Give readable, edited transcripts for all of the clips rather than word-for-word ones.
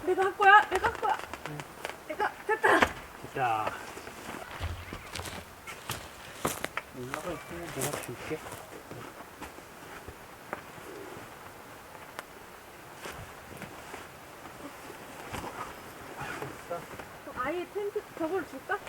내가 할 거야. 내가 할 거야. 내가 됐다. 자, 올라가 있으면 내가 줄게. 아예 텐트 저걸 줄까?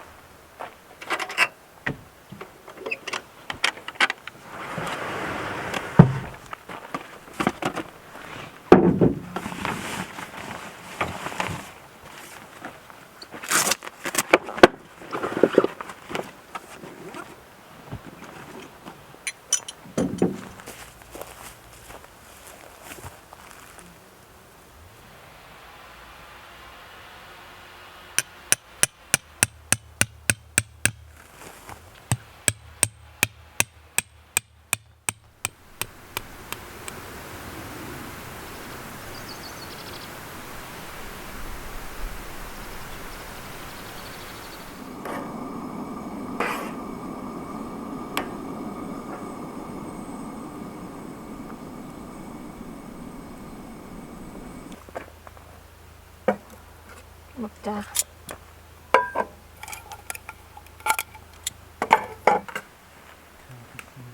먹자.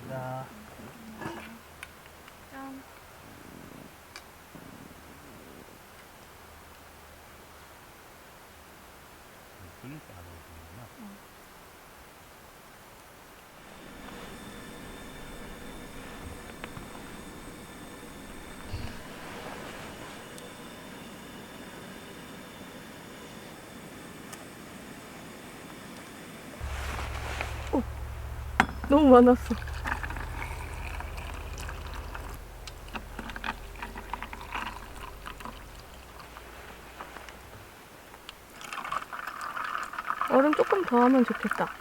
자, 짠. 분위기 안 오는구나. 너무 많았어. 얼음 조금 더 하면 좋겠다.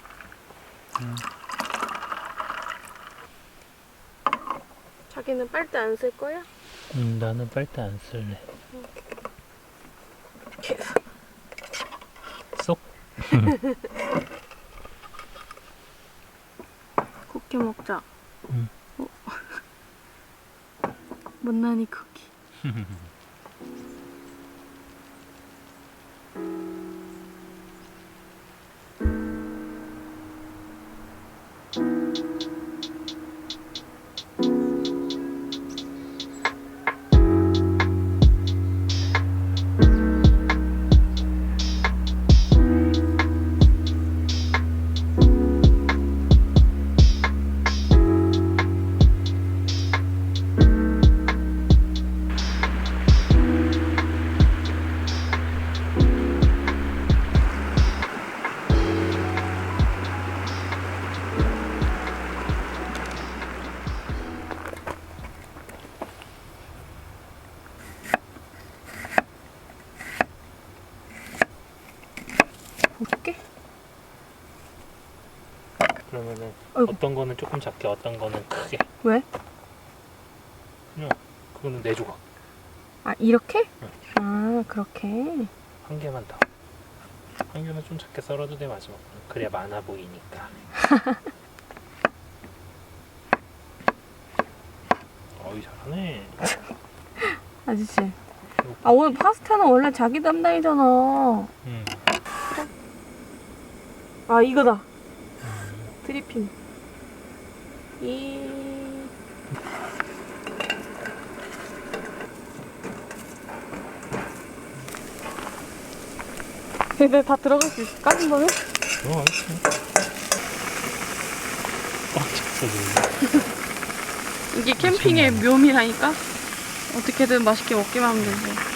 자기는 빨대 안 쓸 거야? 나는 빨대 안 쓸래. 쏙. 쿠키 먹자. 응. 못난이 쿠키. 볼게. 그러면은 아이고. 어떤 거는 조금 작게, 어떤 거는 크게. 왜? 그냥 그거는 내 조각. 아, 이렇게? 응. 아, 그렇게. 한 개만 더. 한 개는 좀 작게 썰어도 돼 마지막. 그래야 많아 보이니까. 어이 잘하네. 아저씨. 아, 오늘 파스타는 원래 자기 담당이잖아. 응. 아, 이거다. 드리핑. 근데 다 들어갈 수 있을까? 한 번에? 알겠어. 꽉 찼어 지금. 이게 캠핑의 묘미라니까? 어떻게든 맛있게 먹기만 하면 되지.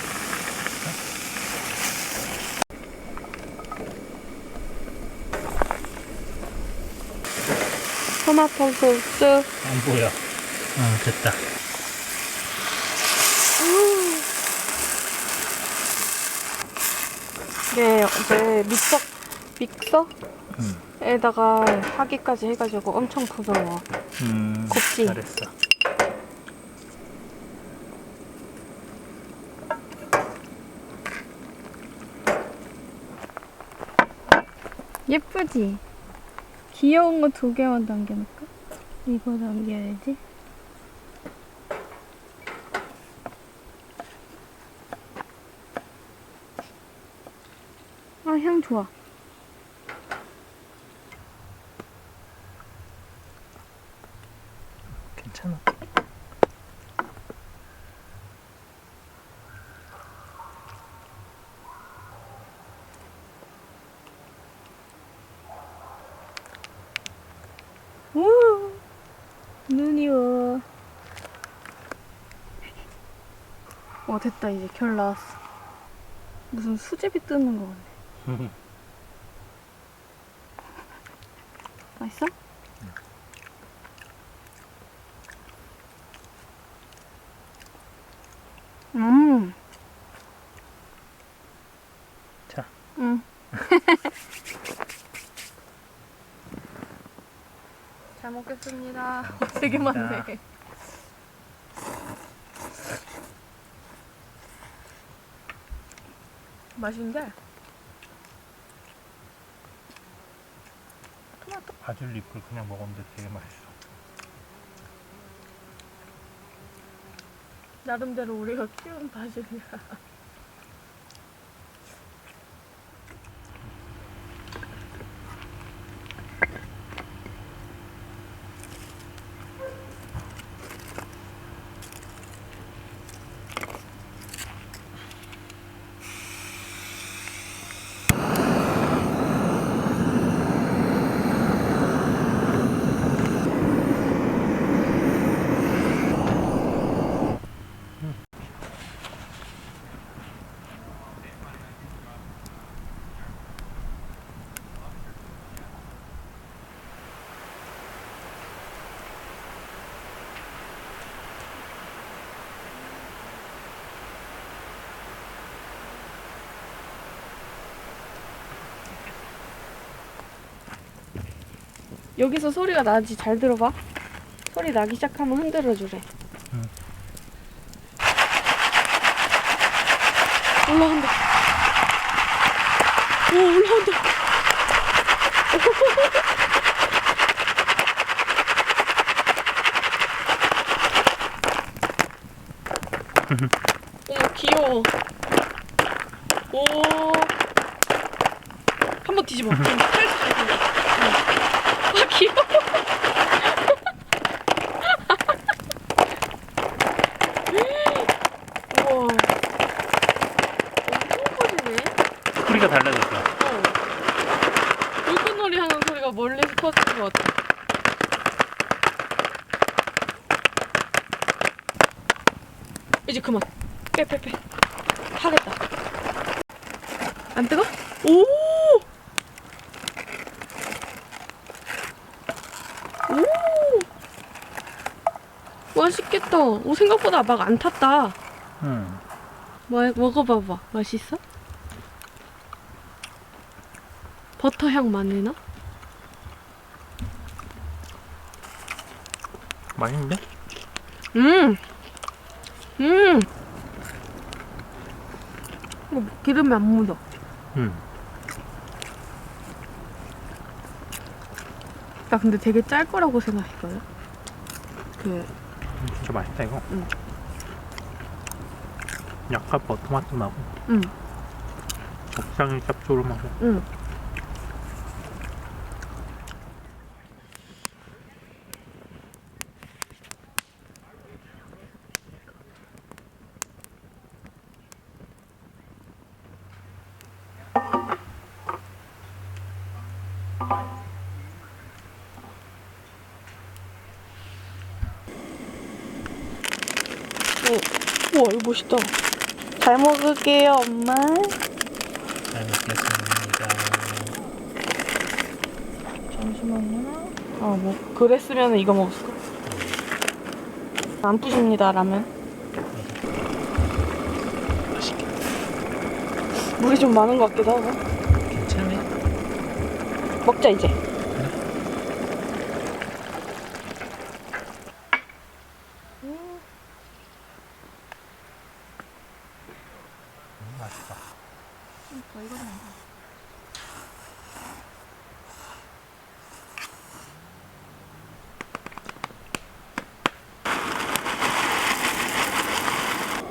토마토 소스. 안 보여. 됐다. 네, 어제 믹서에다가 하기까지 해가지고 엄청 부드러워. 곱지? 잘했어. 예쁘지? 귀여운 거 2개만 남겨놓을까? 이거 남겨야지. 아, 향 좋아. 괜찮아. 우 눈이 와. 됐다. 이제 결 나왔어. 무슨 수제비 뜯는 거 같네. 맛있어? 자. 응. 잘 먹겠습니다. 되게 많네. 맛있는데? 바질 잎을 그냥 먹었는데 되게 맛있어. 나름대로 우리가 키운 바질이야. 여기서 소리가 나지. 잘 들어봐. 소리 나기 시작하면 흔들어주래. 응. 올라간다. 오, 올라온다. 어머, 귀여워. 오. 한번 뒤집어. 살짝 뒤집어. 귀여워. 우와. 엄청 커지네. 소리가 달라졌어. 물건놀이 하는 소리가 멀리서 터지는 것 같아. 이제 그만. 빼. 하겠다. 안 뜨거? 오! 오! 맛있겠다. 오, 생각보다 막 안 탔다. 응. 먹어봐봐. 맛있어? 버터 향 많이 나? 맛있는데? 기름이 안 묻어. 응. 나 근데 되게 짤 거라고 생각했거든. 진짜 맛있다 이거. 응. 약간 버터 맛도 나고 응. 적당히 짭조름하고. 응. 우와, 이거 멋있다. 잘 먹을게요, 엄마. 잘 먹겠습니다. 잠시만요. 뭐 그랬으면 이거 먹었을까? 안 부십니다, 라면. 맛있겠다. 물이 좀 많은 것 같기도 하고. 괜찮네. 먹자, 이제. 맛있다.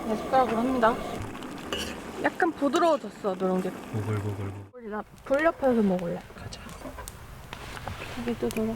네, 숟가락으로 합니다. 약간 부드러워졌어, 누룽지. 보글보글. 나 불옆에서 먹을래. 가자. 여기 또 돌아.